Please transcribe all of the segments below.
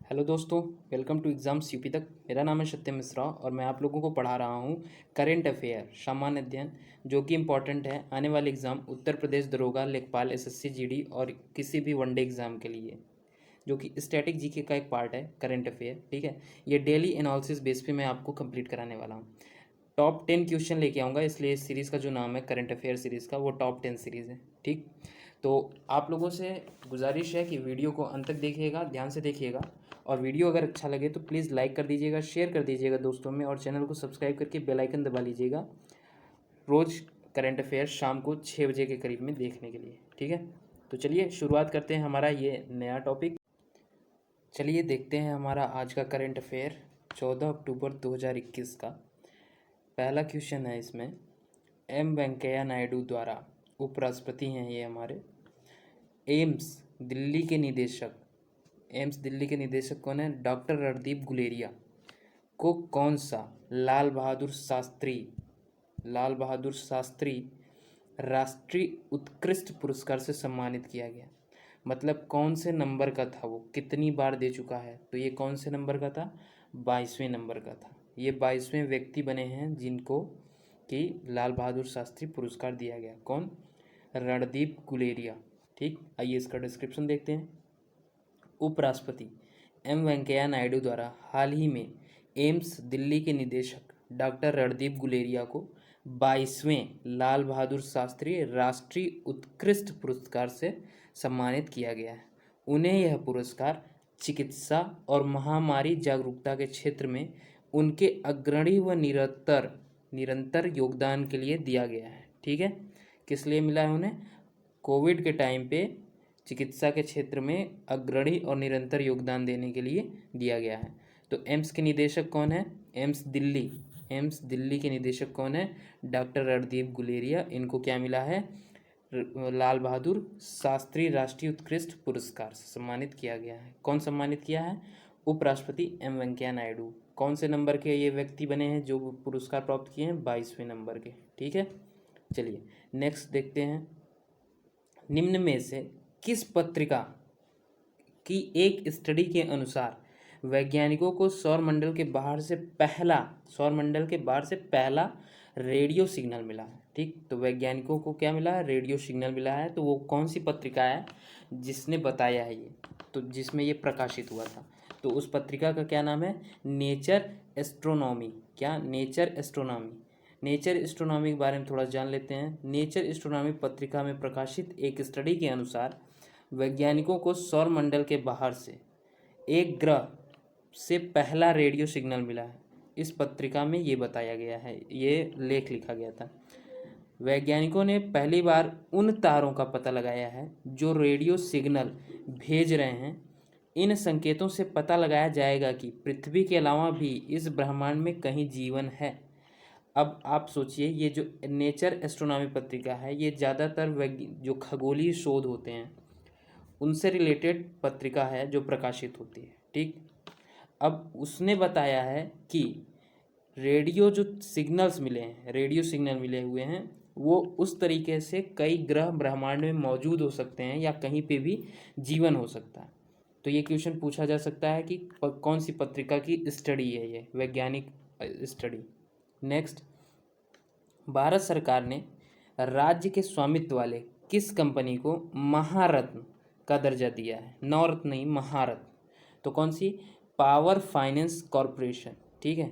Hello दोस्तों, welcome to exams UP तक। मेरा नाम है सत्यम मिश्रा और मैं आप लोगों को पढ़ा रहा हूँ करेंट अफेयर सामान्य अध्ययन, जो कि इम्पॉर्टेंट है आने वाले एग्ज़ाम उत्तर प्रदेश दरोगा, लेखपाल, एसएससी जीडी और किसी भी वनडे एग्ज़ाम के लिए, जो कि स्टैटिक जीके का एक पार्ट है करेंट अफेयर। ठीक है, ये डेली एनालिसिस बेस पे मैं आपको कंप्लीट कराने वाला हूँ। टॉप 10 क्वेश्चन लेके आऊँगा, इसलिए इस सीरीज़ का जो नाम है करंट अफेयर सीरीज़ का, वो टॉप 10 सीरीज़ है। ठीक, तो आप लोगों से गुजारिश है कि वीडियो को अंत तक देखिएगा, ध्यान से देखिएगा, और वीडियो अगर अच्छा लगे तो प्लीज़ लाइक कर दीजिएगा, शेयर कर दीजिएगा दोस्तों में, और चैनल को सब्सक्राइब करके बेल आइकन दबा लीजिएगा रोज़ करंट अफेयर शाम को 6 बजे के करीब में देखने के लिए। ठीक है, तो चलिए शुरुआत करते हैं हमारा ये नया टॉपिक। चलिए देखते हैं हमारा आज का करंट अफेयर 14 अक्टूबर 2021 का। पहला क्वेश्चन है इसमें, एम वेंकैया नायडू द्वारा, उपराष्ट्रपति हैं ये हमारे, एम्स दिल्ली के निदेशक, एम्स दिल्ली के निदेशक कौन है? डॉक्टर रणदीप गुलेरिया को कौन सा लाल बहादुर शास्त्री राष्ट्रीय उत्कृष्ट पुरस्कार से सम्मानित किया गया? मतलब कौन से नंबर का था वो, कितनी बार दे चुका है? तो ये कौन से नंबर का था? 22वें नंबर का था। ये 22वें व्यक्ति बने हैं जिनको कि लाल बहादुर शास्त्री पुरस्कार दिया गया। कौन? रणदीप गुलेरिया। ठीक, आइए इसका डिस्क्रिप्शन देखते हैं। उपराष्ट्रपति एम वेंकैया नायडू द्वारा हाल ही में एम्स दिल्ली के निदेशक डॉक्टर रणदीप गुलेरिया को 22वें लाल बहादुर शास्त्री राष्ट्रीय उत्कृष्ट पुरस्कार से सम्मानित किया गया है। उन्हें यह पुरस्कार चिकित्सा और महामारी जागरूकता के क्षेत्र में उनके अग्रणी व निरंतर योगदान के लिए दिया गया है। ठीक है, किस लिए मिला है उन्हें? कोविड के टाइम पे चिकित्सा के क्षेत्र में अग्रणी और निरंतर योगदान देने के लिए दिया गया है। तो एम्स के निदेशक कौन है? एम्स दिल्ली के निदेशक कौन है? डॉक्टर रणदीप गुलेरिया। इनको क्या मिला है? लाल बहादुर शास्त्री राष्ट्रीय उत्कृष्ट पुरस्कार से सम्मानित किया गया है। कौन सम्मानित किया है? उपराष्ट्रपति एम वेंकैया नायडू। कौन से नंबर के ये व्यक्ति बने हैं जो पुरस्कार प्राप्त किए हैं? 22वें नंबर के। ठीक है, चलिए नेक्स्ट देखते हैं। निम्न में से किस पत्रिका की एक स्टडी के अनुसार वैज्ञानिकों को सौरमंडल के बाहर से पहला रेडियो सिग्नल मिला है? ठीक, तो वैज्ञानिकों को क्या मिला है? रेडियो सिग्नल मिला है। तो वो कौन सी पत्रिका है जिसने बताया है ये, तो जिसमें ये प्रकाशित हुआ था? तो उस पत्रिका का क्या नाम है? Nature astronomy. क्या? Nature astronomy. नेचर एस्ट्रोनॉमी के बारे में थोड़ा जान लेते हैं। नेचर एस्ट्रोनॉमी पत्रिका में प्रकाशित एक स्टडी के अनुसार वैज्ञानिकों को सौरमंडल के बाहर से एक ग्रह से पहला रेडियो सिग्नल मिला है। इस पत्रिका में ये बताया गया है, ये लेख लिखा गया था। वैज्ञानिकों ने पहली बार उन तारों का पता लगाया है जो रेडियो सिग्नल भेज रहे हैं। इन संकेतों से पता लगाया जाएगा कि पृथ्वी के अलावा भी इस ब्रह्मांड में कहीं जीवन है। अब आप सोचिए, ये जो नेचर एस्ट्रोनॉमी पत्रिका है, ये ज़्यादातर जो खगोलीय शोध होते हैं उनसे रिलेटेड पत्रिका है जो प्रकाशित होती है। ठीक, अब उसने बताया है कि रेडियो सिग्नल मिले हुए हैं, वो उस तरीके से कई ग्रह ब्रह्मांड में मौजूद हो सकते हैं या कहीं पे भी जीवन हो सकता है। तो ये क्वेश्चन पूछा जा सकता है कि कौन सी पत्रिका की स्टडी है ये, वैज्ञानिक स्टडी। नेक्स्ट, भारत सरकार ने राज्य के स्वामित्व वाले किस कंपनी को महारत्न का दर्जा दिया है? नवरत्न नहीं, महारत्न। तो कौन सी? Power finance corporation. ठीक है,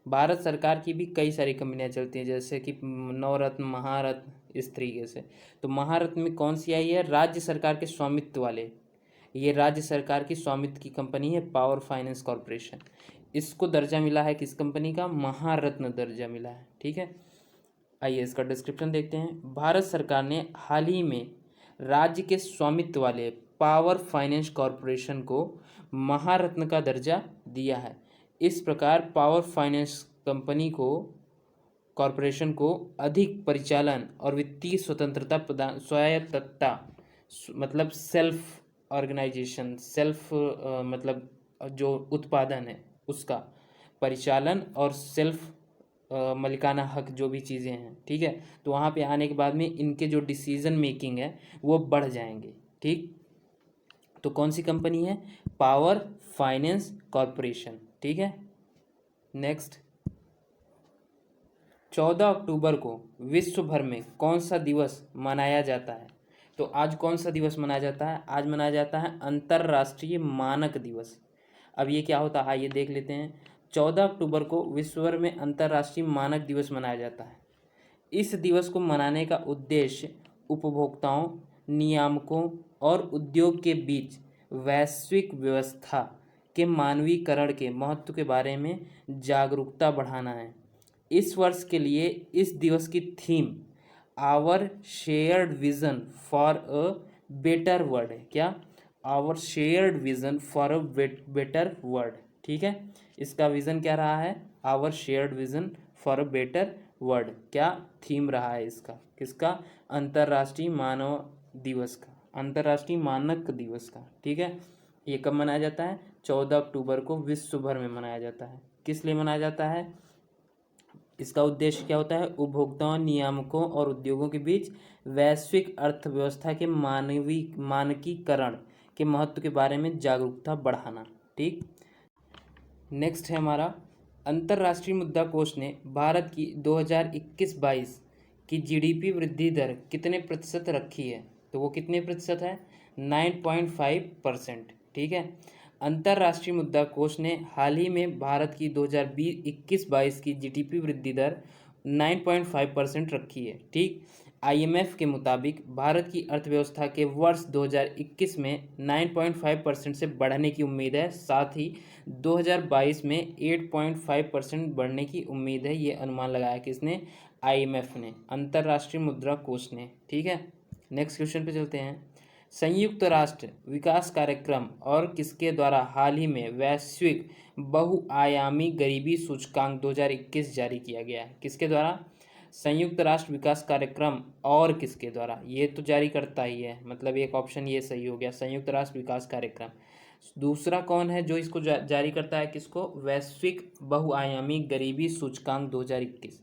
भारत सरकार की भी कई सारी कंपनियां चलती हैं, जैसे कि नवरत्न, महारत्न, इस तरीके से। तो महारत्न में कौन सी आई है? राज्य सरकार के स्वामित्व वाले, ये राज्य सरकार की स्वामित्व की कंपनी है पावर फाइनेंस कॉरपोरेशन। इसको दर्जा मिला है किस कंपनी का? महारत्न दर्जा मिला है। ठीक है, आइए इसका डिस्क्रिप्शन देखते हैं। भारत सरकार ने हाल ही में राज्य के स्वामित्व वाले पावर फाइनेंस कॉरपोरेशन को महारत्न का दर्जा दिया है। इस प्रकार पावर फाइनेंस कॉरपोरेशन को अधिक परिचालन और वित्तीय स्वतंत्रता प्रदान, स्वायत्तता, मतलब सेल्फ ऑर्गेनाइजेशन, मतलब जो उत्पादन है उसका परिचालन और सेल्फ मलिकाना हक, जो भी चीज़ें हैं। ठीक है, तो वहाँ पे आने के बाद में इनके जो डिसीजन मेकिंग है वो बढ़ जाएंगे। ठीक, तो कौन सी कंपनी है? Power finance corporation. ठीक है, नेक्स्ट 14 अक्टूबर को विश्व भर में कौन सा दिवस मनाया जाता है? तो आज कौन सा दिवस मनाया जाता है? आज मनाया जाता है अंतर्राष्ट्रीय मानक दिवस। अब ये क्या होता है आइए देख लेते हैं। 14 अक्टूबर को विश्व भर में अंतर्राष्ट्रीय मानक दिवस मनाया जाता है। इस दिवस को मनाने का उद्देश्य उपभोक्ताओं, नियामकों और उद्योग के बीच वैश्विक व्यवस्था के मानवीकरण के महत्व के बारे में जागरूकता बढ़ाना है। इस वर्ष के लिए इस दिवस की theme our shared vision for a better world है। क्या? Our shared vision for a better world. ठीक है, इसका विजन क्या रहा है? Our shared vision for a better world. क्या थीम रहा है इसका? किसका? अंतर्राष्ट्रीय मानव दिवस का, अंतर्राष्ट्रीय मानक दिवस का। ठीक है, ये कब मनाया जाता है? 14 अक्टूबर को विश्व भर में मनाया जाता है। किस लिए मनाया जाता है? इसका उद्देश्य क्या होता है? उपभोक्ताओं, नियामकों और उद्योगों के बीच वैश्विक अर्थव्यवस्था के मानकीकरण के महत्व के बारे में जागरूकता बढ़ाना। ठीक, नेक्स्ट है हमारा अंतर्राष्ट्रीय मुद्रा कोष ने भारत की 2021-22 की जीडीपी वृद्धि दर कितने प्रतिशत रखी है? तो वो कितने प्रतिशत है? 9.5%। ठीक है, अंतर्राष्ट्रीय मुद्रा कोष ने हाल ही में भारत की 2021-22 की जीडीपी वृद्धि दर 9.5% रखी है। ठीक, आईएमएफ के मुताबिक भारत की अर्थव्यवस्था के वर्ष 2021 में 9.5% से बढ़ने की उम्मीद है। साथ ही 2022 में 8.5% बढ़ने की उम्मीद है। ये अनुमान लगाया किसने? आईएमएफ ने, अंतर्राष्ट्रीय मुद्रा कोष ने। ठीक है, नेक्स्ट क्वेश्चन पे चलते हैं। संयुक्त राष्ट्र विकास कार्यक्रम और किसके द्वारा हाल ही में वैश्विक बहुआयामी गरीबी सूचकांक 2021 जारी किया गया है? किसके द्वारा? संयुक्त राष्ट्र विकास कार्यक्रम और किसके द्वारा? ये तो जारी करता ही है, मतलब एक ऑप्शन ये सही हो गया, संयुक्त राष्ट्र विकास कार्यक्रम। दूसरा कौन है जो इसको जारी करता है? किसको? वैश्विक बहुआयामी गरीबी सूचकांक 2021।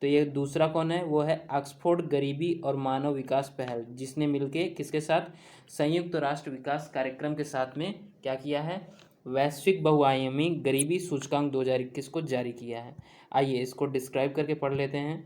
तो ये दूसरा कौन है? वो है ऑक्सफोर्ड गरीबी और मानव विकास पहल, जिसने मिलके किसके साथ? संयुक्त राष्ट्र विकास कार्यक्रम के साथ में क्या किया है? वैश्विक बहुआयामी गरीबी सूचकांक 2021 को जारी किया है। आइए इसको डिस्क्राइब करके पढ़ लेते हैं।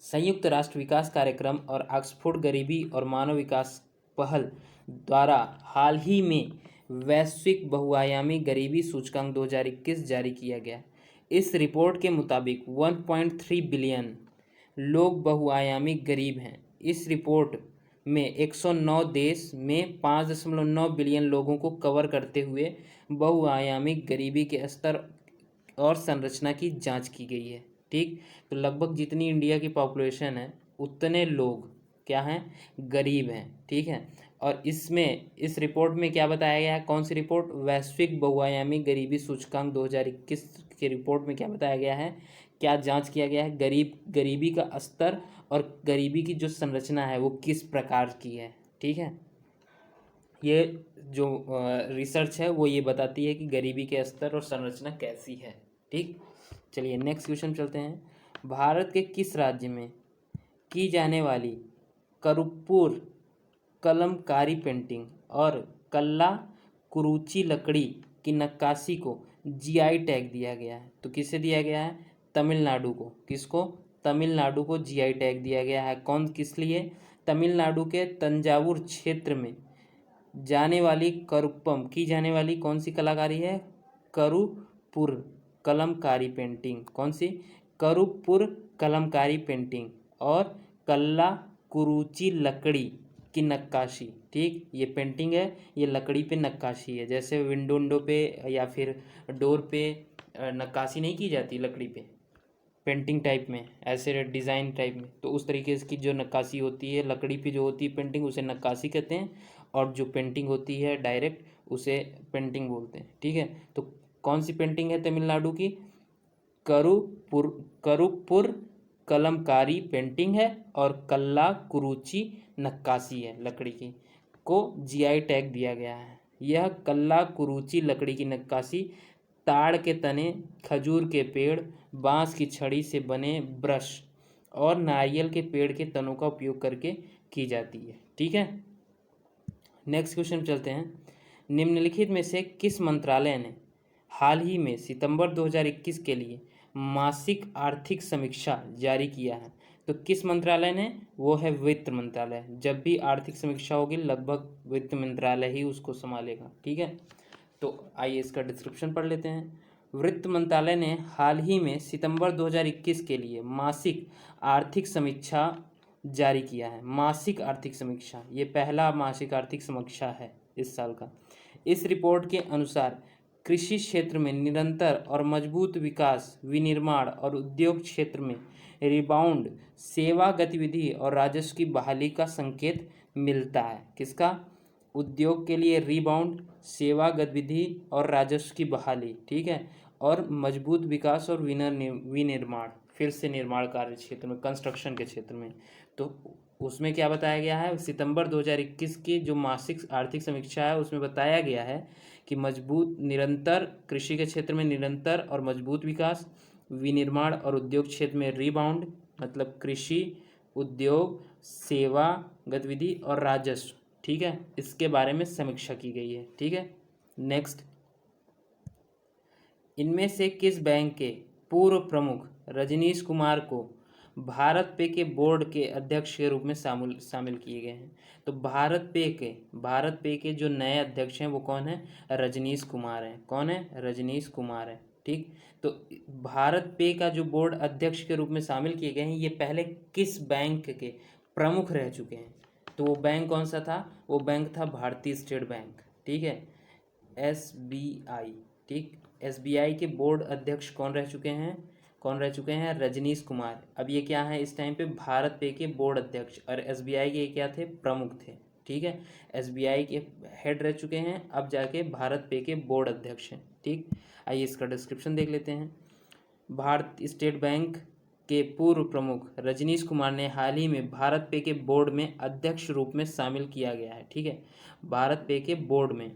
संयुक्त राष्ट्र विकास कार्यक्रम और ऑक्सफोर्ड गरीबी और मानव विकास पहल द्वारा हाल ही में वैश्विक बहुआयामी गरीबी सूचकांक 2021 जारी किया गया। इस रिपोर्ट के मुताबिक 1.3 बिलियन लोग बहुआयामी गरीब हैं। इस रिपोर्ट में 109 देश में 5.9 बिलियन लोगों को कवर करते हुए बहुआयामी गरीबी के स्तर और संरचना की जांच की गई है। ठीक, तो लगभग जितनी इंडिया की पॉपुलेशन है उतने लोग क्या हैं? गरीब हैं। ठीक है, और इसमें इस रिपोर्ट में क्या बताया गया है? कौन सी रिपोर्ट? वैश्विक बहुआयामी गरीबी सूचकांक 2021 की रिपोर्ट में क्या बताया गया है? क्या जांच किया गया है? गरीबी का स्तर और गरीबी की जो संरचना है वो किस प्रकार की है। ठीक है, ये जो रिसर्च है वो ये बताती है कि गरीबी के स्तर और संरचना कैसी है। ठीक, चलिए नेक्स्ट क्वेश्चन चलते हैं। भारत के किस राज्य में की जाने वाली करुप्पुर कलमकारी पेंटिंग और कल्ला कुरुची लकड़ी की नक्काशी को जीआई टैग दिया गया है? तो किसे दिया गया है? तमिलनाडु को। किसको? तमिलनाडु को जीआई टैग दिया गया है। कौन, किस लिए? तमिलनाडु के तंजावुर क्षेत्र में जाने वाली करुप्पम की जाने वाली कौन सी कलाकारी है? करुपुर कलमकारी पेंटिंग। कौन सी? करुपुर कलमकारी पेंटिंग और कल्ला कुरुची लकड़ी की नक्काशी। ठीक, ये पेंटिंग है, ये लकड़ी पे नक्काशी है। जैसे विंडो पे या फिर डोर पे नक्काशी नहीं की जाती लकड़ी पे, पेंटिंग टाइप में, ऐसे डिज़ाइन टाइप में, तो उस तरीके की जो नक्काशी होती है लकड़ी पे जो होती है पेंटिंग, उसे नक्काशी कहते हैं। और जो पेंटिंग होती है डायरेक्ट, उसे पेंटिंग बोलते हैं। ठीक है, तो कौन सी पेंटिंग है तमिलनाडु की? करुपुर कलमकारी पेंटिंग है और कल्ला कुरुची नक्काशी है लकड़ी की, को जीआई टैग दिया गया है। यह कल्ला कुरुची लकड़ी की नक्काशी ताड़ के तने, खजूर के पेड़, बांस की छड़ी से बने ब्रश और नारियल के पेड़ के तनों का उपयोग करके की जाती है। ठीक है, नेक्स्ट क्वेश्चन चलते हैं। निम्नलिखित में से किस मंत्रालय ने हाल ही में सितंबर 2021 के लिए मासिक आर्थिक समीक्षा जारी किया है? तो किस मंत्रालय ने? वो है वित्त मंत्रालय। जब भी आर्थिक समीक्षा होगी लगभग वित्त मंत्रालय ही उसको संभालेगा, ठीक है। तो आइए इसका डिस्क्रिप्शन पढ़ लेते हैं। वित्त मंत्रालय ने हाल ही में सितंबर 2021 के लिए मासिक आर्थिक समीक्षा जारी किया है। मासिक आर्थिक समीक्षा, ये पहला मासिक आर्थिक समीक्षा है इस साल का। इस रिपोर्ट के अनुसार कृषि क्षेत्र में निरंतर और मजबूत विकास, विनिर्माण और उद्योग क्षेत्र में रिबाउंड, सेवा गतिविधि और राजस्व की बहाली का संकेत मिलता है। किसका? उद्योग के लिए रिबाउंड, सेवा गतिविधि और राजस्व की बहाली, ठीक है, और मजबूत विकास और विनिर्माण, फिर से निर्माण कार्य क्षेत्र में, कंस्ट्रक्शन के क्षेत्र में। तो उसमें क्या बताया गया है? सितंबर 2021 की जो मासिक आर्थिक समीक्षा है उसमें बताया गया है कि मजबूत निरंतर कृषि के क्षेत्र में निरंतर और मजबूत विकास, विनिर्माण और उद्योग क्षेत्र में रिबाउंड, मतलब कृषि, उद्योग, सेवा गतिविधि और राजस्व, ठीक है, इसके बारे में समीक्षा की गई है, ठीक है। नेक्स्ट, इनमें से किस बैंक के पूर्व प्रमुख रजनीश कुमार को भारत पे के बोर्ड के अध्यक्ष के रूप में शामिल किए गए हैं? तो भारत पे के जो नए अध्यक्ष हैं वो कौन है? रजनीश कुमार हैं। कौन है? रजनीश कुमार है, ठीक। तो भारत पे का जो बोर्ड अध्यक्ष के रूप में शामिल किए गए हैं, ये पहले किस बैंक के प्रमुख रह चुके हैं? तो वो बैंक कौन सा था? वो बैंक था भारतीय स्टेट बैंक, ठीक है, SBI, ठीक। SBI के बोर्ड अध्यक्ष कौन रह चुके हैं? रजनीश कुमार। अब ये क्या है इस टाइम पे? भारत पे के बोर्ड अध्यक्ष, और SBI के क्या थे? प्रमुख थे, ठीक है। SBI के हेड रह चुके हैं, अब जाके भारत पे के बोर्ड अध्यक्ष हैं, ठीक। आइए इसका डिस्क्रिप्शन देख लेते हैं। भारत स्टेट बैंक के पूर्व प्रमुख रजनीश कुमार ने हाल ही में भारत पे के बोर्ड में अध्यक्ष रूप में शामिल किया गया है, ठीक है। भारत पे के बोर्ड में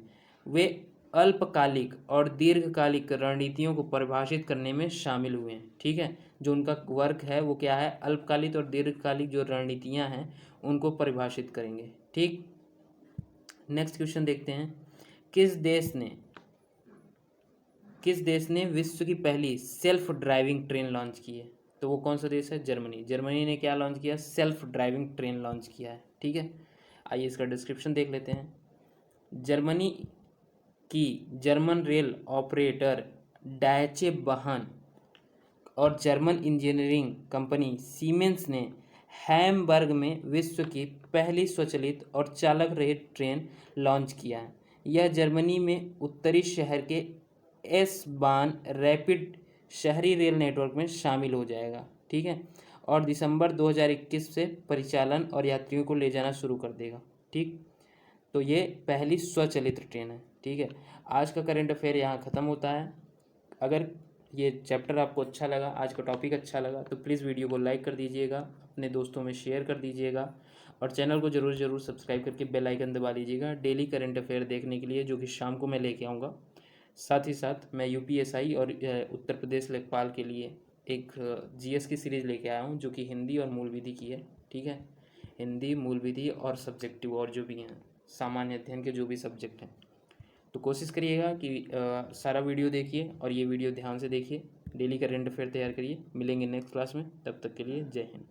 वे अल्पकालिक और दीर्घकालिक रणनीतियों को परिभाषित करने में शामिल हुए हैं, ठीक है। जो उनका वर्क है वो क्या है? अल्पकालिक और दीर्घकालिक जो रणनीतियां हैं उनको परिभाषित करेंगे, ठीक। नेक्स्ट क्वेश्चन देखते हैं। किस देश ने विश्व की पहली सेल्फ ड्राइविंग ट्रेन लॉन्च की है? तो वो कौन सा देश है? जर्मनी। जर्मनी ने क्या लॉन्च किया? सेल्फ ड्राइविंग ट्रेन लॉन्च किया है, ठीक है। आइए इसका डिस्क्रिप्शन देख लेते हैं। जर्मनी की जर्मन रेल ऑपरेटर डायचे वाहन और जर्मन इंजीनियरिंग कंपनी सीमेंस ने हैम्बर्ग में विश्व की पहली स्वचालित और चालक रहित ट्रेन लॉन्च किया है। यह जर्मनी में उत्तरी शहर के S-बान रैपिड शहरी रेल नेटवर्क में शामिल हो जाएगा, ठीक है, और दिसंबर 2021 से परिचालन और यात्रियों को ले जाना शुरू कर देगा, ठीक। तो ये पहली स्वचालित ट्रेन है, ठीक है। आज का करंट अफेयर यहाँ ख़त्म होता है। अगर ये चैप्टर आपको अच्छा लगा, आज का टॉपिक अच्छा लगा, तो प्लीज़ वीडियो को लाइक कर दीजिएगा, अपने दोस्तों में शेयर कर दीजिएगा, और चैनल को ज़रूर सब्सक्राइब करके बेल आइकन दबा लीजिएगा डेली करंट अफेयर देखने के लिए, जो कि शाम को मैं लेके आऊँगा। साथ ही साथ मैं UPSI और उत्तर प्रदेश लेखपाल के लिए एक GS की सीरीज़ लेके आया हूँ, जो कि हिंदी और मूल विधि की है, ठीक है। हिंदी, मूल विधि और सब्जेक्टिव और जो भी हैं सामान्य अध्ययन के जो भी सब्जेक्ट हैं। तो कोशिश करिएगा कि सारा वीडियो देखिए और ये वीडियो ध्यान से देखिए, डेली करंट अफेयर तैयार करिए। मिलेंगे नेक्स्ट क्लास में, तब तक के लिए जय हिंद।